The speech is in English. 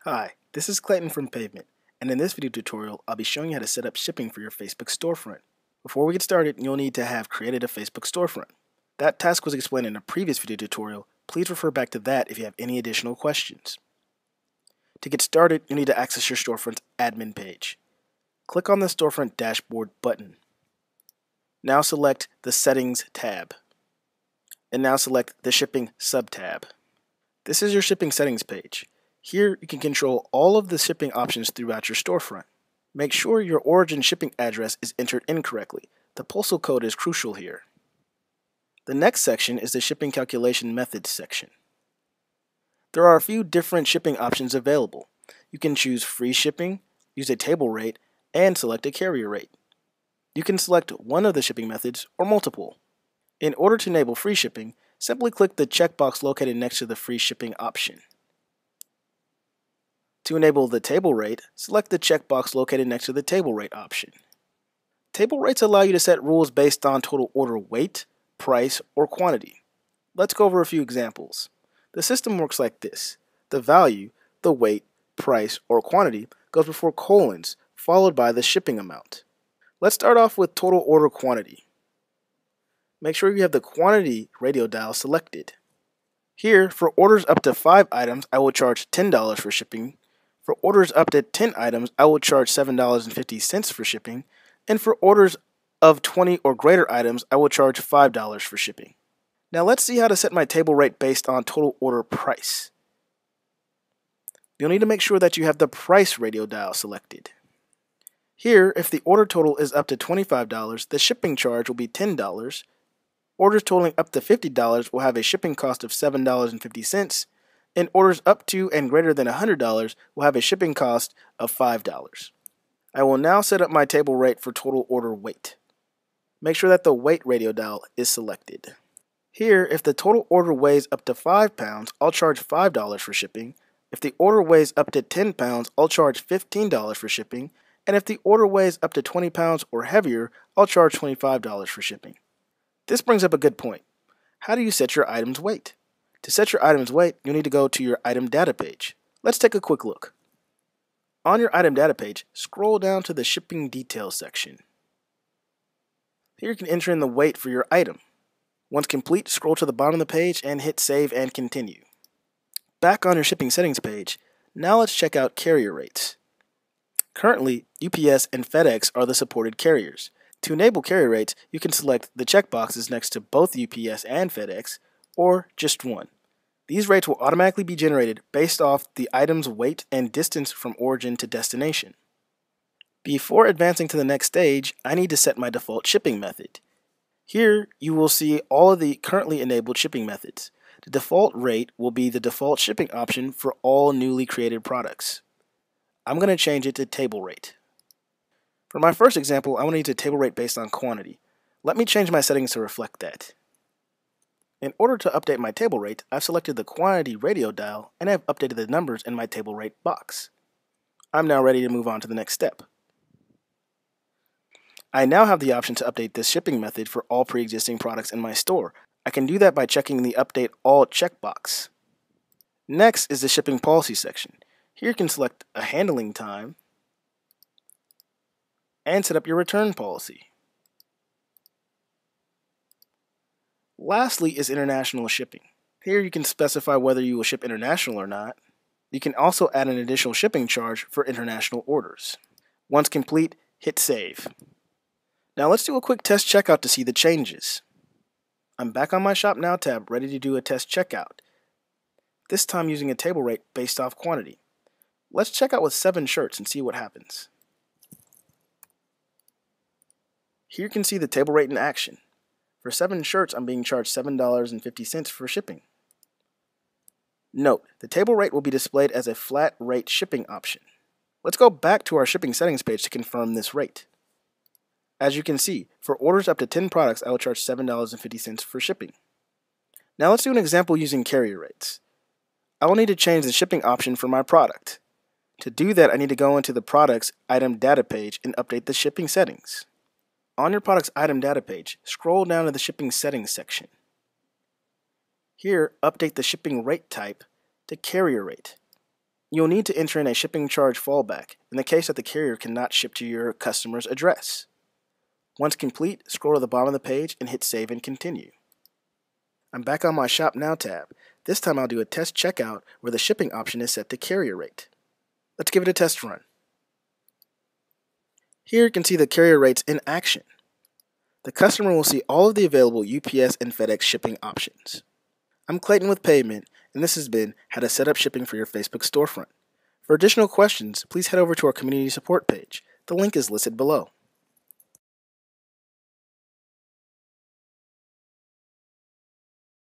Hi, this is Clayton from Pavement, and in this video tutorial, I'll be showing you how to set up shipping for your Facebook storefront. Before we get started, you'll need to have created a Facebook storefront. That task was explained in a previous video tutorial. Please refer back to that if you have any additional questions. To get started, you'll need to access your storefront's admin page. Click on the Storefront Dashboard button. Now select the Settings tab, and now select the Shipping sub-tab. This is your shipping settings page. Here, you can control all of the shipping options throughout your storefront. Make sure your origin shipping address is entered incorrectly. The postal code is crucial here. The next section is the shipping calculation methods section. There are a few different shipping options available. You can choose free shipping, use a table rate, and select a carrier rate. You can select one of the shipping methods or multiple. In order to enable free shipping, simply click the checkbox located next to the free shipping option. To enable the table rate, select the checkbox located next to the table rate option. Table rates allow you to set rules based on total order weight, price, or quantity. Let's go over a few examples. The system works like this. The value, the weight, price, or quantity goes before colons, followed by the shipping amount. Let's start off with total order quantity. Make sure you have the quantity radio dial selected. Here, for orders up to 5 items, I will charge $10 for shipping. For orders up to 10 items, I will charge $7.50 for shipping, and for orders of 20 or greater items, I will charge $5 for shipping. Now let's see how to set my table rate based on total order price. You'll need to make sure that you have the price radio dial selected. Here, if the order total is up to $25, the shipping charge will be $10. Orders totaling up to $50 will have a shipping cost of $7.50. And orders up to and greater than $100 will have a shipping cost of $5. I will now set up my table rate for total order weight. Make sure that the weight radio dial is selected. Here, if the total order weighs up to 5 pounds, I'll charge $5 for shipping. If the order weighs up to 10 pounds, I'll charge $15 for shipping. And if the order weighs up to 20 pounds or heavier, I'll charge $25 for shipping. This brings up a good point. How do you set your item's weight? To set your item's weight, you'll need to go to your item data page. Let's take a quick look. On your item data page, scroll down to the shipping details section. Here you can enter in the weight for your item. Once complete, scroll to the bottom of the page and hit save and continue. Back on your shipping settings page, now let's check out carrier rates. Currently, UPS and FedEx are the supported carriers. To enable carrier rates, you can select the checkboxes next to both UPS and FedEx, or just one. These rates will automatically be generated based off the item's weight and distance from origin to destination. Before advancing to the next stage, I need to set my default shipping method. Here, you will see all of the currently enabled shipping methods. The default rate will be the default shipping option for all newly created products. I'm going to change it to table rate. For my first example, I want to use a table rate based on quantity. Let me change my settings to reflect that. In order to update my table rate, I've selected the quantity radio dial and I've updated the numbers in my table rate box. I'm now ready to move on to the next step. I now have the option to update this shipping method for all pre-existing products in my store. I can do that by checking the Update All checkbox. Next is the shipping policy section. Here you can select a handling time and set up your return policy. Lastly is international shipping. Here you can specify whether you will ship international or not. You can also add an additional shipping charge for international orders. Once complete, hit save. Now let's do a quick test checkout to see the changes. I'm back on my Shop Now tab ready to do a test checkout, this time using a table rate based off quantity. Let's check out with 7 shirts and see what happens. Here you can see the table rate in action. For 7 shirts, I'm being charged $7.50 for shipping. Note, the table rate will be displayed as a flat rate shipping option. Let's go back to our shipping settings page to confirm this rate. As you can see, for orders up to 10 products, I will charge $7.50 for shipping. Now let's do an example using carrier rates. I will need to change the shipping option for my product. To do that, I need to go into the product's item data page and update the shipping settings. On your product's item data page, scroll down to the shipping settings section. Here, update the shipping rate type to carrier rate. You'll need to enter in a shipping charge fallback in the case that the carrier cannot ship to your customer's address. Once complete, scroll to the bottom of the page and hit Save and Continue. I'm back on my Shop Now tab. This time I'll do a test checkout where the shipping option is set to carrier rate. Let's give it a test run. Here you can see the carrier rates in action. The customer will see all of the available UPS and FedEx shipping options. I'm Clayton with Payment, and this has been How to Set Up Shipping for Your Facebook Storefront. For additional questions, please head over to our community support page. The link is listed below.